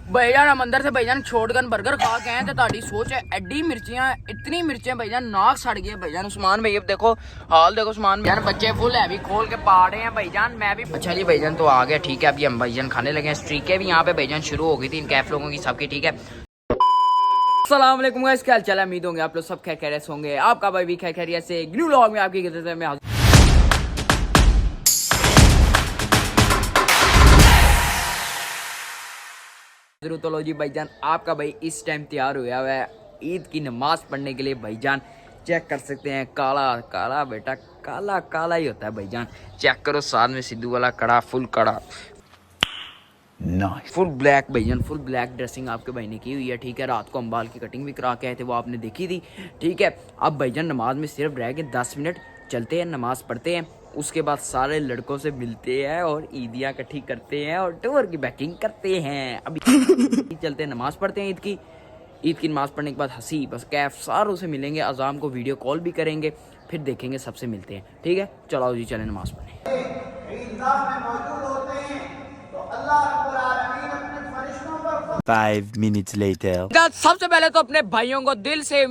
भाईजान हम अंदर से भाईजान शॉटगन बर्गर खा के आए थे। ताड़ी सोच है एडी मिर्चियां, इतनी मिर्चियां भाईजान नाक सड़ गई है भाईजान। उस्मान भाई अब देखो हाल देखो उस्मान भाईजान, बच्चे फुल हैवी खोल के पा रहे हैं भाईजान। मैं भी अच्छा जी भाईजान तो आ गया, ठीक है। अभी हम भाईजान खाने लगे हैं। स्ट्रीकें भी यहाँ पे भाईजान शुरू हो गई थी इन कैफ लोगों की सबकी, ठीक है। अस्सलाम वालेकुम गाइस, क्या हाल चाल है? उम्मीद होंगे आप लोग सब खैरियत से होंगे। आपका भाई भी खैरियत से न्यू व्लॉग में आपकी खिदमत में तो लो जी भाईजान, आपका भाई इस टाइम तैयार हुआ है ईद की नमाज पढ़ने के लिए भाईजान। चेक कर सकते हैं, काला काला बेटा, काला काला ही होता है भाईजान। चेक करो, साथ में सिद्धू वाला कड़ा, फुल कड़ा, नाइस फुल ब्लैक भाईजान, फुल ब्लैक ड्रेसिंग आपके भाई ने की हुई है, ठीक है। रात को हम बाल की कटिंग भी करा के आए थे, वो आपने देखी थी, ठीक है। अब भाईजान नमाज में सिर्फ रह गए 10 मिनट, चलते हैं नमाज पढ़ते हैं, उसके बाद सारे लड़कों से मिलते हैं और ईदियाँ इकट्ठी करते हैं और टूर की पैकिंग करते हैं। अभी चलते हैं नमाज पढ़ते हैं ईद की नमाज पढ़ने के बाद हंसी बस कैफ सारों से मिलेंगे। अजाम को वीडियो कॉल भी करेंगे, फिर देखेंगे सबसे मिलते हैं, ठीक है। चलो जी चलें नमाज पढ़ने। 5 minutes later. सबसे पहले तो अपने भाइयों को दिल से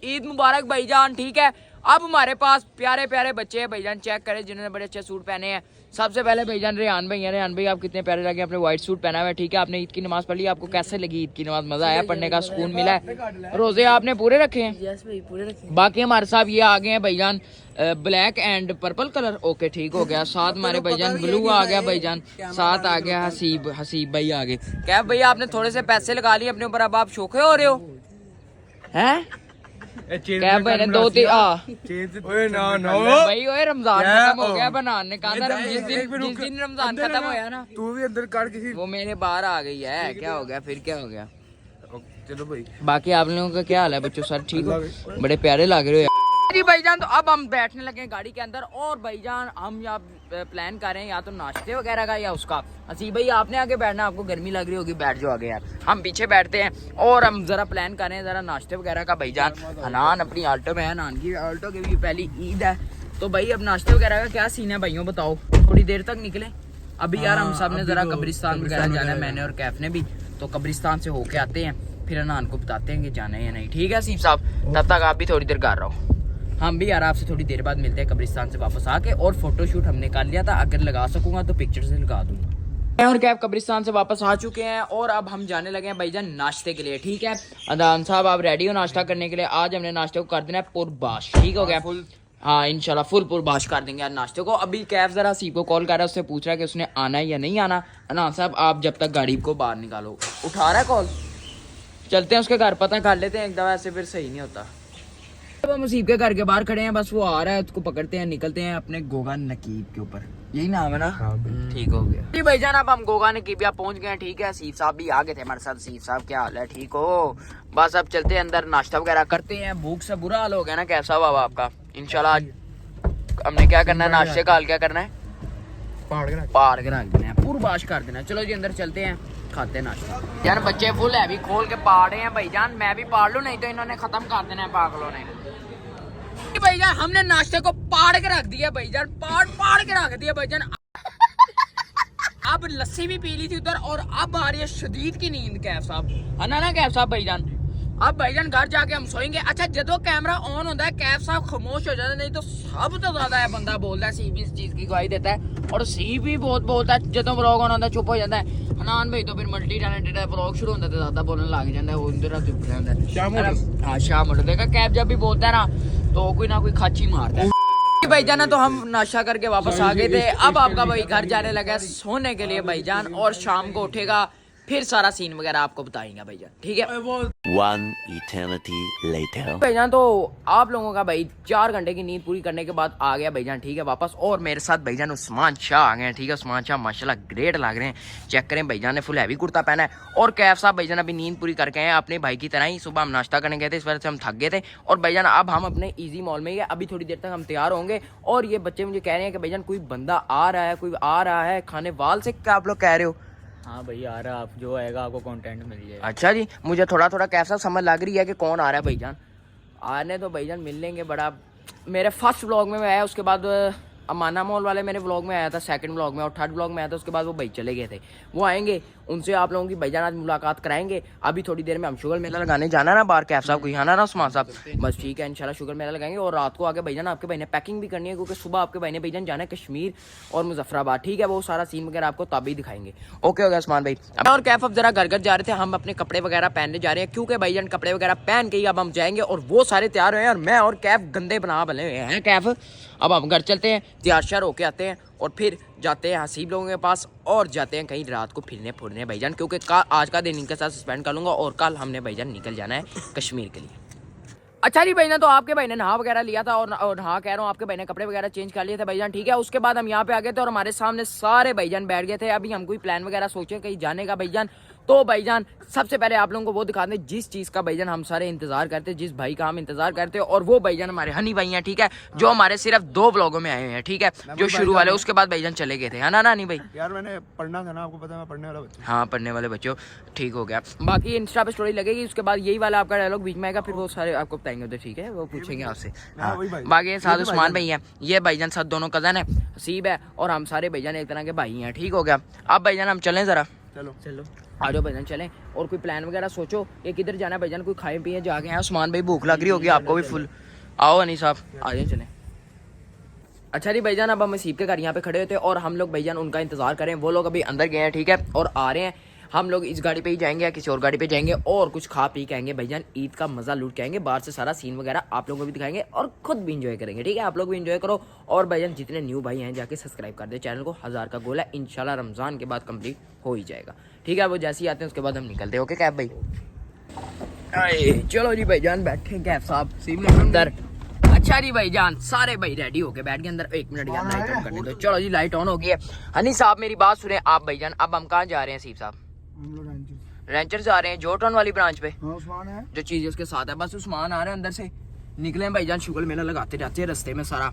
ईद मुबारक भाईजान, ठीक है। अब हमारे पास प्यारे प्यारे बच्चे हैं भाईजान, चेक करें जिन्होंने बड़े अच्छे सूट पहने हैं। सबसे पहले भाईजान रेहान भाई हैं। रेहान भाई आप कितने प्यारे लगे, अपने व्हाइट सूट पहना हुआ है, ठीक है। आपने ईद की नमाज पढ़ ली, आपको कैसे लगी ईद की नमाज? मजा आया, पढ़ने का सुकून मिला है? रोजे आपने पूरे रखे हैं? यस भाई पूरे रखे। बाकी हमारे साहब ये आ गए हैं भाईजान black and purple colour, okay ठीक हो गया। साथ हमारे भाईजान ब्लू आ गया भाईजान, साथ आ गया हसीब भाई आ गए। क्या भैया आपने थोड़े से पैसे लगा लिए अपने ऊपर, अब आप शोखे हो रहे हो हैं? क्या भाई ने 2-3 भाई ओए रमजान खत्म हो गया, बनान ने कहा था जिस दिन रमजान खत्म होया ना, तू भी अंदर काट किसी वो मेरे बाहर आ गई है। क्या हो गया फिर, क्या हो गया? चलो भाई, बाकी आप लोगों का क्या हाल है बच्चों? सर ठीक हो? बड़े प्यारे लग रहे हो जी भाईजान। तो अब हम बैठने लगे हैं गाड़ी के अंदर और भाईजान हम यहाँ प्लान कर रहे हैं या तो नाश्ते वगैरह का या उसका। हसीब भाई आपने आगे बैठना, आपको गर्मी लग रही होगी, बैठ जाओ आगे यार, हम पीछे बैठते हैं। और हम जरा प्लान कर रहे हैं जरा नाश्ते वगैरह का भाईजान। हनान अपनी आल्टो में है, हनान की आल्टो की भी पहली ईद है, तो भाई अब नाश्ते वगैरह का क्या सीन है भाइयों बताओ? थोड़ी देर तक निकले अभी यार, हम सब ने जरा कब्रिस्तान वगैरह जाना है, मैंने और कैफ ने भी, तो कब्रिस्तान से होके आते हैं, फिर हनान को बताते हैं कि जाना है या नहीं, ठीक है हसीब साहब। तब तक आप भी थोड़ी देर कर रहो, हम भी यार आपसे थोड़ी देर बाद मिलते हैं कब्रिस्तान से वापस आके। और फोटोशूट हमने कर लिया था, अगर लगा सकूंगा तो पिक्चर से लगा दूंगा। और कैब कब्रिस्तान से वापस आ चुके हैं और अब हम जाने लगे हैं भाईजान नाश्ते के लिए, ठीक है। अदान साहब आप रेडी हो नाश्ता करने के लिए? आज हमने नाश्ते को कर देना है पुरबाश, ठीक हो गया? हाँ इंशाल्लाह फुल पुरबाश कर देंगे यार नाश्ते को। अभी कैब जरा सी को कॉल कर रहा है, उससे पूछ रहा है कि उसने आना है या नहीं आना। अनान साहब आप जब तक गाड़ी को बाहर निकालो, उठा रहा है कॉल, चलते हैं उसके घर, पता कर लेते हैं एक दफा, ऐसे फिर सही नहीं होता। अब हम मुसीब के घर के बाहर खड़े हैं, बस वो आ रहा है, उसको पकड़ते हैं, निकलते हैं अपने गोगा नकीब के ऊपर, यही नाम है ना? ठीक हो गया जी भाईजान। अब हम गोगा नकीबिया पहुंच गए हैं, ठीक है। हसीब साहब भी आ गए थे हमारे साथ। हसीब साहब क्या हाल है, ठीक हो? बस अब चलते हैं अंदर, नाश्ता वगैरह करते हैं। भूख से बुरा हाल हो गया ना, कैसा बाबा आपका? इंशाल्लाह आज हमने क्या करना है, नाश्ते का हाल क्या करना है? पहाड़ के रख देना है, पूर्वाश कर देना है। चलो जी अंदर चलते हैं, खाते हैं नाश्ता। यार बच्चे फुल हैवी खोल के पाड़ रहे हैं भाईजान, मैं भी पाड़ लूं, नहीं तो इन्होंने खत्म कर देना है पागलों ने। भाईजान हमने नाश्ते को पाड़ के रख दिया भाईजान, पाड़ के रख दिया भाईजान। अब लस्सी भी पी ली थी उधर और अब आ रही है शदीद की नींद कैफ साहब, है ना कैफ साहब भाईजान? अब भाईजान घर जाके हम सोएंगे। अच्छा जदों कैमरा ऑन होता है कैफ साहब खामोश हो जाता है, नहीं तो सब तो ज्यादा है बंदा बोलता है, सी भी इस चीज की गवाही देता है और सी भी बहुत बोलता है। जदों व्लॉग ऑन होता है चुप हो जाता है। हनान भाई तो फिर मल्टी टैलेंटेड है, व्लॉग शुरू होता है तो ज्यादा बोलने लग जाता है, वो इंदर चुप रहता है। हाँ शाम उठ देखा कैफ जब भी बोलता है ना तो कोई ना कोई खाची मारता है। भाईजान तो हम नाश्ता करके वापस आ गए थे। अब आपका भाई घर जाने लगा है सोने के लिए भाईजान, और शाम को उठेगा फिर सारा सीन वगैरह आपको बताएंगे भाईजान, ठीक है। 1 eternity later. भाईजान तो आप लोगों का भाई 4 घंटे की नींद पूरी करने के बाद आ गया भाईजान, ठीक है वापस। और मेरे साथ भाईजान उस्मान शाह आ गए हैं, ठीक है। उस्मान शाह माशाल्लाह ग्रेट लग रहे हैं, चेक करें भाईजान ने फुल हैवी कुर्ता पहना है। और कैफ साहब भाईजान अभी नींद पूरी करके हैं अपने भाई की तरह ही। सुबह हम नाश्ता करने गए थे, इस वजह से हम थक गए थे। और भाईजान अब हम अपने ईजी मॉल में ही है, अभी थोड़ी देर तक हम तैयार होंगे। और ये बच्चे मुझे कह रहे हैं कि भाईजान कोई बंदा आ रहा है खाने वाल से, क्या आप लोग कह रहे हो? हाँ भाई आ रहा, आप जो आएगा आपको कंटेंट मिल जाएगा। अच्छा जी, मुझे थोड़ा थोड़ा कैसा समझ लग रही है कि कौन आ रहा है भाईजान। आने तो भाईजान मिल लेंगे, बड़ा मेरे फर्स्ट व्लॉग में आया, उसके बाद अमाना मॉल वाले मेरे व्लॉग में आया था, सेकंड व्लॉग में, और थर्ड व्लॉग में आया था, उसके बाद वो भाई चले गए थे। वो आएंगे उनसे आप लोगों की भाईजान आज मुलाकात कराएंगे। अभी थोड़ी देर में हम शुगर मेला लगाने जाना ना बाहर, कैफ साहब को आना ना उस्मान साहब, बस ठीक है इंशाल्लाह शुगर मेला लगाएंगे। और रात को आके भाईजान आपके भाई ने पैकिंग भी करनी है, क्योंकि सुबह आपके भाई ने भाईजान जाना है कश्मीर और मुजफ्फराबाद, ठीक है। वो सारा सीन वगैरह आपको तभी दिखाएंगे। ओके हो गया उस्मान भाई। और कैफ अब जरा घर जा रहे थे, हम अपने कपड़े वगैरह पहनने जा रहे हैं, क्योंकि भाईजान कपड़े वगैरह पहन के ही अब हम जाएंगे। और वो सारे तैयार हुए हैं और मैं और कैफ गंदे बना बने हुए हैं कैफ। अब हम घर चलते हैं, तैयार श्यार होके आते हैं और फिर जाते हैं हसीब लोगों के पास और जाते हैं कहीं रात को फिरने फुरने भाईजान, क्योंकि आज का दिन इनके साथ स्पेंड कर लूँगा और कल हमने भाईजान निकल जाना है कश्मीर के लिए। अच्छा जी भाईजान, तो आपके भाई ने नहा वगैरह लिया था और नहा कह रहा हूँ, आपके भाई ने कपड़े वगैरह चेंज कर लिए थे भाईजान, ठीक है। उसके बाद हम यहाँ पे आ गए थे और हमारे सामने सारे भाईजान बैठ गए थे। अभी हम कोई प्लान वगैरह सोचे कहीं जाने का भाईजान। तो भाईजान सबसे पहले आप लोगों को वो दिखा दें जिस चीज़ का भाईजान हम सारे इंतजार करते हैं, जिस भाई का हम इंतजार करते हैं, और वो भाईजान हमारे हनी भाई हैं, ठीक है, जो हमारे सिर्फ 2 व्लॉगों में आए हुए हैं, ठीक है, जो शुरू वाले, उसके बाद भाईजान चले गए थे, है ना हनी भाई? यार मैंने पढ़ना था ना, आपको पता है मैं पढ़ने वाला बच्चा। हाँ पढ़ने वाले बच्चों, ठीक हो गया। बाकी इंस्टा पे स्टोरी लगेगी, उसके बाद यही वाला आपका डायलॉग बीच में आएगा, फिर वो सारे आपको बताएंगे उधर, ठीक है, वो पूछेंगे आपसे। हाँ बाकी साथ उस्मान भाई हैं, ये भाईजान साथ दोनों कजन है, हसीब है और हम सारे भाईजान एक तरह के भाई हैं, ठीक हो गया। अब भाईजान हम चलें ज़रा, चलो आ जाओ भाईजान चलें। और कोई प्लान वगैरह सोचो ये किधर जाना है भाईजान, कोई खाए पिए जाके हैं। उस्मान भाई भूख लग रही होगी आपको भी फुल, आओ हनी साहब आ जाए चलें। अच्छा जी भाईजान, अब हम हसीब के घर यहाँ पे खड़े होते हैं और हम लोग भाईजान उनका इंतजार करें। वो लोग अभी अंदर गए हैं, ठीक है, और आ रहे हैं। हम लोग इस गाड़ी पे ही जाएंगे या किसी और गाड़ी पे जाएंगे और कुछ खा पी के आएंगे भाईजान, ईद का मजा लूट के आएंगे। बाहर से सारा सीन वगैरह आप लोगों को भी दिखाएंगे और खुद भी इंजॉय करेंगे, ठीक है। आप लोग भी इंजॉय करो और भाईजान जितने न्यू भाई हैं जाके सब्सक्राइब कर दे चैनल को। 1000 का गोल है, इंशाल्लाह रमजान के बाद कंप्लीट हो ही जाएगा, ठीक है। वो जैसे ही आते हैं उसके बाद हम निकलते हैं। ओके कैफ भाई, चलो जी भाईजान बैठे कैफ साहब अंदर। अच्छा जी भाईजान, सारे भाई रेडी होके बैठ गए अंदर। 1 मिनट यार लाइट ऑन करने दो। चलो जी लाइट ऑन हो गई है। हनी साहब मेरी बात सुने आप भाईजान, अब हम कहाँ जा रहे हैं? सीप साहब रेंचर जा रहे हैं, जोटन वाली ब्रांच पे। हाँ, उस्मान है जो चीज उसके साथ है, बस उस्मान आ रहे हैं अंदर से। निकले भाईजान, शुगर मेला लगाते जाते हैं रास्ते में सारा।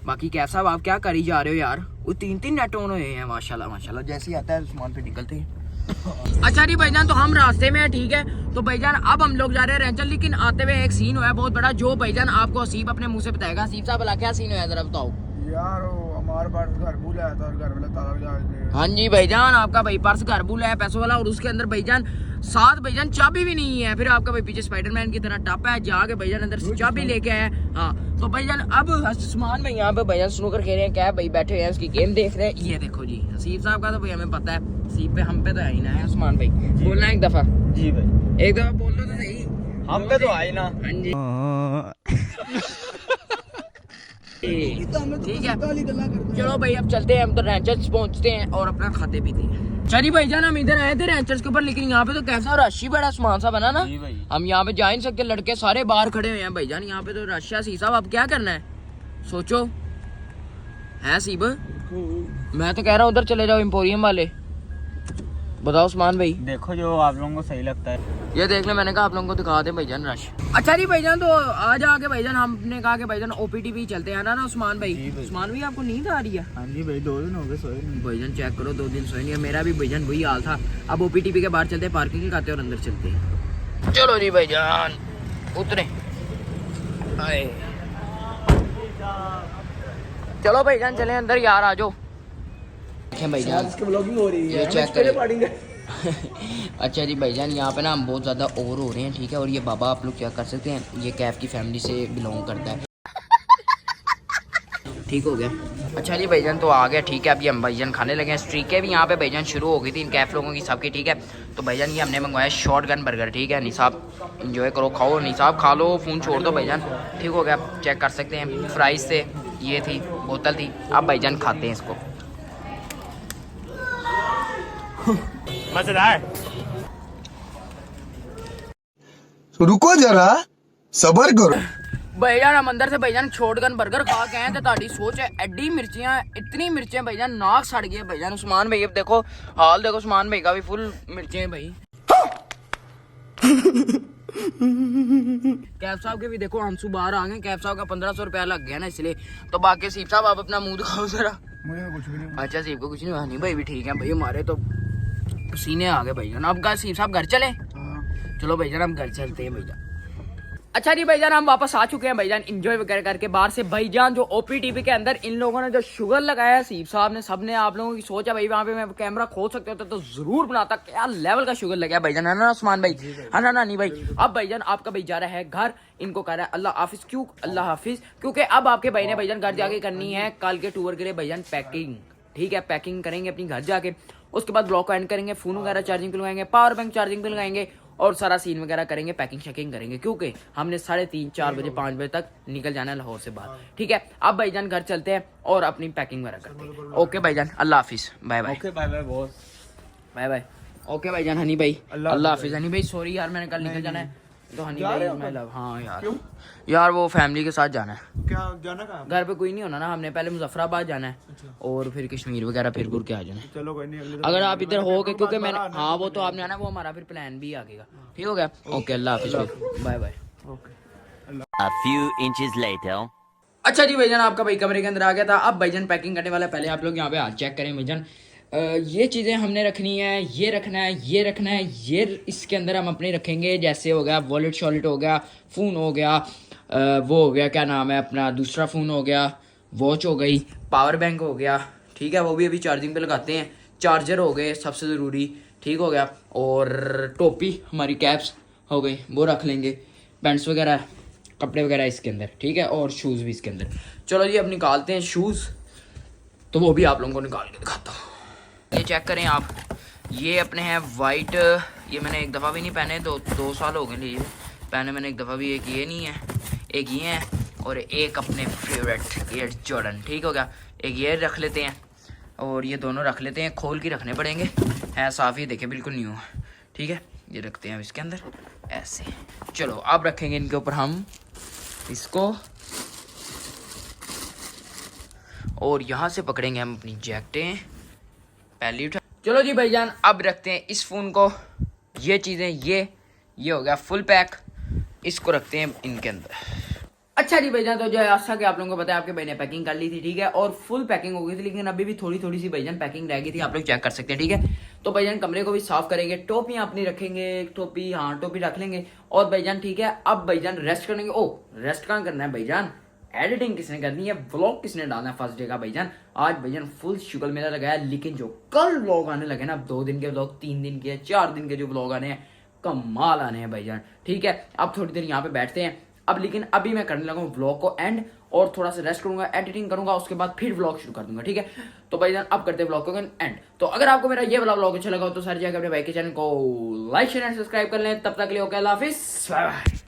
बाकी कैफ साहब आप क्या कर ही जा रहे हो यार? वो 3 नेट ऑन हुए हैं माशाल्लाह माशाल्लाह, जैसे ही आता है उस्मान पे निकलते हैं। अच्छा जी भाईजान, तो हम रास्ते में है, ठीक है। तो भाईजान अब हम लोग जा रहे हैं रेंचर, लेकिन आते हुए एक सीन हुआ है बहुत बड़ा, जो भाईजान आपको हसीब अपने मुंह से बताएगा। हसीब साहब भला क्या सीन हुआ जरा बताओ यार। हमारे पास घर भूला है, तो घर वाला ताला लगा के। हाँ जी भाईजान, आपका भाई पर्स घर भूला है पैसों वाला, और उसके अंदर भाईजान साथ भाईजान चाबी भी नहीं है। फिर आपका भाई पीछे स्पाइडरमैन की तरह टापा है, जाके भाईजान अंदर से चाबी लेके आए। हाँ तो भाईजान अब उस्मान भाई यहाँ पे भाईजान स्नूकर खेल रहे हैं, क्या भाई बैठे हुए हैं उसकी गेम देख रहे हैं। ये देखो जी हसीब साहब का तो भाई हमें पता है, हसीब पे हम पे तो है ही ना है। उस्मान भाई बोलना एक दफा। जी भाई, एक दफा बोल दो तो सही, हम पे तो आई ना। हाँ जी ठीक है, चलो भाई अब चलते हैं हम तो रैंचर्स पहुंचते हैं और अपना खाते पीते हैं। चलिए भाईजान, हम इधर आए थे रैंचर्स के ऊपर, लेकिन यहाँ पे तो कैसा रश ही बड़ा सामान सा बना ना। हम यहाँ पे जा ही नहीं सकते, लड़के सारे बाहर खड़े हुए हैं भाईजान, यहाँ पे तो रश है। सी साहब अब क्या करना है सोचो है सीब? मैं तो कह रहा हूँ उधर चले जाओ एम्पोरियम वाले, बताओ उस्मान भाई। देखो जो आप लोगों को सही लगता है। ये देख ले, मैंने कहा आप लोगों को दिखा दे भाईजान रश। अच्छा जी भाईजान, तो आज आके भाईजान हमने कहा कि भाईजान ओपीटी भी चलते हैं ना उस्मान भाई। उस्मान भाई आपको नींद आ रही है? हाँ जी भाई, 2 दिन हो गए सोए नहीं। भाईजान चेक करो 2 दिन सोए नहीं है, मेरा भी भाईजान वही हाल था। अब ओपीटीपी के बाहर चलते हैं, पार्किंग लगाते हैं और अंदर चलते हैं। चलो जी भाईजान उतरे, चलो भाईजान चले अंदर यार, आ जाओ। भाईजान इसकी व्लॉगिंग हो रही है, ये चेक करें। अच्छा जी भाईजान, यहाँ पे ना हम बहुत ज़्यादा ओवर हो रहे हैं, ठीक है। और ये बाबा आप लोग क्या कर सकते हैं, ये कैफ की फैमिली से बिलोंग करता है, ठीक हो गया। अच्छा जी भाईजान, तो आ गया, ठीक है। अभी हम भाईजान खाने लगे हैं। स्ट्रीकें भी यहाँ पे भाईजान शुरू हो गई थी इन कैफ लोगों की सबकी, ठीक है। तो भाईजान ये हमने मंगवाया शॉटगन बर्गर, ठीक है। निसाब इंजॉय करो, खाओ निसाब, खा लो, फ़ोन छोड़ दो भाईजान, ठीक हो गया। चेक कर सकते हैं फ्राइज से ये थी, बोतल थी। अब भाईजान खाते हैं इसको। मजेदार। रुको जरा सबर करो। भाईजान हम अंदर से भाईजान शॉटगन बर्गर खा के आए थे, ताड़ी सोच है एडी मिर्चियां, इतनी मिर्चें भाईजान नाक सड़ गई भाईजान। उस्मान भाई अब देखो हाल, देखो उस्मान भाई का भी फुल मिर्चें भाई। कैफ साहब के भी देखो आंसू बाहर आ गए। कैफ साहब का 1500 रुपया लग गया ना, इसलिए। तो बाकी सीप साहब आप अपना मुंह दिखाओ जरा। मुझे कुछ भी नहीं। अच्छा सीप को कुछ नहीं हुआ? नहीं भाई भी ठीक है भाई, हमारे तो पसीने आ गए भाईजान। अब सीप साहब घर चले? चलो भाईजान हम घर चलते हैं भाईजान। अच्छा जी भाईजान, हम वापस आ चुके हैं भाईजान एंजॉय वगैरह करके बाहर से। भाईजान जो ओपीटीवी के अंदर इन लोगों ने जो शुगर लगाया है, सीप साहब ने, सबने, आप लोगों की सोच है भाई वहां पे मैं कैमरा खोल सकते होता तो जरूर बनाता। क्या लेवल का शुगर लगा है भाईजान, है ना उस्मान भाई, है ना नानी भाई। अब भाईजान आपका भाई जा रहा है घर, इनको कह रहा है अल्लाह हाफिज। क्यों अल्लाह हाफिज? क्योंकि अब आपके भाई ने भाईजान घर जाके करनी है कल के टूर के लिए भाईजान पैकिंग। ठीक है, पैकिंग करेंगे अपनी घर जाके, उसके बाद ब्लॉग को एंड करेंगे, फोन वगैरह चार्जिंग पे लगाएंगे, पावर बैंक चार्जिंग पे लगाएंगे और सारा सीन वगैरह करेंगे, पैकिंग शैकिंग करेंगे, क्योंकि हमने 3:30 4 बजे 5 बजे तक निकल जाना है लाहौर से बाहर। ठीक है, अब भाईजान घर चलते हैं और अपनी पैकिंग वगैरह करते हैं। ओके भाईजान, अल्लाह हाफिज, bye bye. Okay bye bye boss, bye bye. Okay भाईजान, हनी भाई अल्लाह हाफिज। हनी भाई सॉरी यार, मैंने कल निकल जाना है तो हनी भाई मैं लव, हाँ यार वो फैमिली के साथ जाना है। क्या जाना कहाँ? घर पे कोई नहीं होना ना, हमने पहले मुजफ्फराबाद जाना है और फिर कश्मीर वगैरह फिर घूर के आ जाना है। चलो कोई नहीं, अगले अगर आप इधर हो गए, क्योंकि मैंने, हाँ वो तो आपने आना, वो हमारा फिर प्लान भी आगेगा। ठीक हो गया, ओके अल्लाह हाफिज, bye bye. A few inches later. अच्छा जी भाईजान, आपका भाई कमरे के अंदर आ गया था। अब भाईजान पैकिंग करने वाला है। पहले आप लोग यहाँ पे हाथ चेक करें भाईजान, ये चीज़ें हमने रखनी है, ये रखना है, ये रखना है, ये इसके अंदर हम अपने रखेंगे। जैसे हो गया वॉलेट शॉलेट हो गया, फ़ोन हो गया, वो हो गया क्या नाम है अपना दूसरा फ़ोन हो गया, वॉच हो गई, पावर बैंक हो गया। ठीक है, वो भी अभी चार्जिंग पे लगाते हैं। चार्जर हो गए सबसे ज़रूरी, ठीक हो गया। और टोपी हमारी कैप्स हो गई, वो रख लेंगे। पैंट्स वगैरह, कपड़े वगैरह इसके अंदर, ठीक है, और शूज़ भी इसके अंदर। चलो जी अब निकालते हैं शूज़, तो वो भी आप लोगों को निकाल के दिखाता हूँ। ये चेक करें आप, ये अपने हैं वाइट, ये मैंने एक दफ़ा भी नहीं पहने, 2 साल हो गए लिए पहने मैंने एक दफ़ा भी। एक ये नहीं है, एक ये है और एक अपने फेवरेट एयर जॉर्डन। ठीक हो गया, एक ये रख लेते हैं और ये दोनों रख लेते हैं, खोल के रखने पड़ेंगे, है साफ़, ये देखे बिल्कुल न्यू है। ठीक है, ये रखते हैं इसके अंदर ऐसे। चलो अब रखेंगे इनके ऊपर हम इसको, और यहाँ से पकड़ेंगे हम अपनी जैकेटें पहली उठा। चलो जी भाईजान, अब रखते हैं इस फ़ोन को, ये चीज़ें, ये हो गया फुल पैक, इसको रखते हैं इनके अंदर। अच्छा जी भाईजान, तो जो है आशा कि आप लोगों को पता है आपके भाई ने पैकिंग कर ली थी। ठीक है, और फुल पैकिंग हो गई थी, लेकिन अभी भी थोड़ी सी भाईजान पैकिंग रह गई थी, आप लोग चेक कर सकते हैं। ठीक है, तो भाईजान कमरे को भी साफ करेंगे, टोपियाँ अपनी रखेंगे, टोपी, हाँ टोपी रख लेंगे। और भाईजान ठीक है, अब भाईजान रेस्ट करेंगे। ओ रेस्ट कहाँ करना है भाईजान, एडिटिंग किसने करनी है, व्लॉग किसने डालना है फर्स्ट डे का भाईजान। आज भाईजान फुल शुगर मेला लगाया, लेकिन जो कल व्लॉग आने लगे ना, 2 दिन के व्लॉग, 3 दिन के, 4 दिन के जो व्लॉग आने हैं, कमाल आने हैं भाईजान। ठीक है, अब थोड़ी देर यहाँ पे बैठते हैं अब, लेकिन अभी मैं करने लगा हूँ व्लॉग को एंड, और थोड़ा सा रेस्ट करूंगा, एडिटिंग करूंगा, उसके बाद फिर व्लॉग शुरू कर दूंगा। ठीक है, तो भाईजान अब करते हैं व्लॉग को एंड। तो अगर आपको मेरा ये वाला व्लॉग अच्छा लगा हो तो सारी जगह अपने भाई के चैनल को लाइक शेयर एंड सब्सक्राइब कर लें। तब तक के लिए ओके, अल्लाह हाफिज़, बाय बाय।